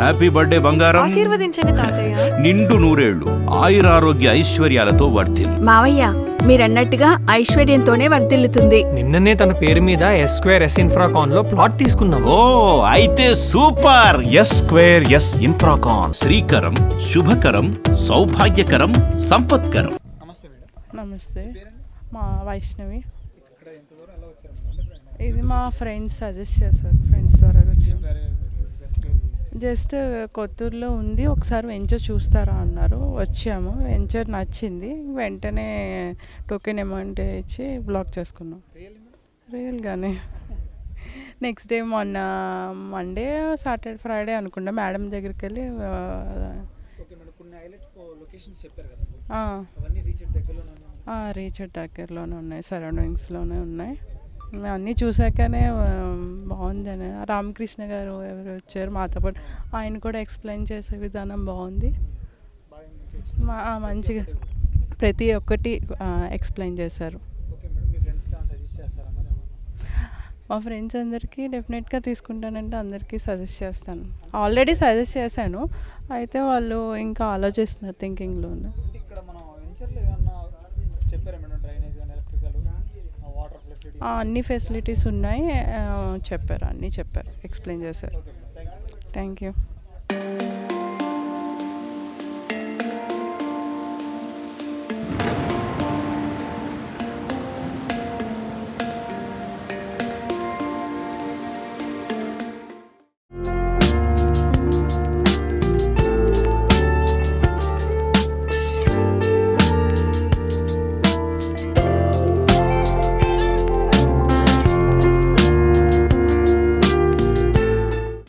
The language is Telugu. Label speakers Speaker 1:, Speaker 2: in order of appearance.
Speaker 1: హ్యాపీ బర్త్డే బంగారం.
Speaker 2: ఆశీర్వదించండి తాతయ్య.
Speaker 1: నిండు నూరేళ్లు ఆయురారోగ్య ఐశ్వర్యాలతో వర్ధిల్లు.
Speaker 3: మావయ్య మీరన్నట్టుగా ఐశ్వర్యంతోనే వర్ధిల్లుతుంది.
Speaker 4: నిన్ననే తన పేరు మీద S2S ఇన్ఫ్రాకాన్ లో ప్లాట్ తీసుకున్నాం.
Speaker 1: ఓ అయితే సూపర్. S2S Infracon Srikaram, శుభకరం, సౌభాగ్యకరం, సంపత్కరం.
Speaker 5: నమస్తే, మా వైష్ణవి. ఇది మా ఫ్రెండ్స్ సజెస్ట్ చేశారు, ఫ్రెండ్స్ ద్వారా వచ్చాం. జస్ట్ కొత్తూరులో ఉంది, ఒకసారి వెంచర్ చూస్తారా అన్నారు, వచ్చాము. వెంచర్ నచ్చింది, వెంటనే టోకెన్ అమౌంట్ ఇచ్చి బ్లాక్ చేసుకున్నాం. రియల్గానే నెక్స్ట్ డే మొన్న మండే సాటర్డే ఫ్రైడే అనుకుంటా మేడం దగ్గరికి వెళ్ళి రీచ్ దగ్గరలోనే ఉన్నాయి, సరౌండింగ్స్లోనే ఉన్నాయి. మేము అన్నీ చూసాకనే బాగుందని. రామకృష్ణ గారు ఎవరు వచ్చారు మాతో పాటు, ఆయన కూడా ఎక్స్ప్లెయిన్ చేసే విధానం బాగుంది. మంచిగా ప్రతి ఒక్కటి ఎక్స్ప్లెయిన్ చేశారు. మా ఫ్రెండ్స్ అందరికీ డెఫినెట్గా తీసుకుంటానంటే అందరికీ సజెస్ట్ చేస్తాను. ఆల్రెడీ సజెస్ట్ చేశాను, అయితే వాళ్ళు ఇంకా ఆలోచిస్తున్నారు థింకింగ్లో. అన్ని ఫెసిలిటీస్ ఉన్నాయి చెప్పారు, అన్నీ చెప్పారు, ఎక్స్ప్లెయిన్ చేశారు. Thank you.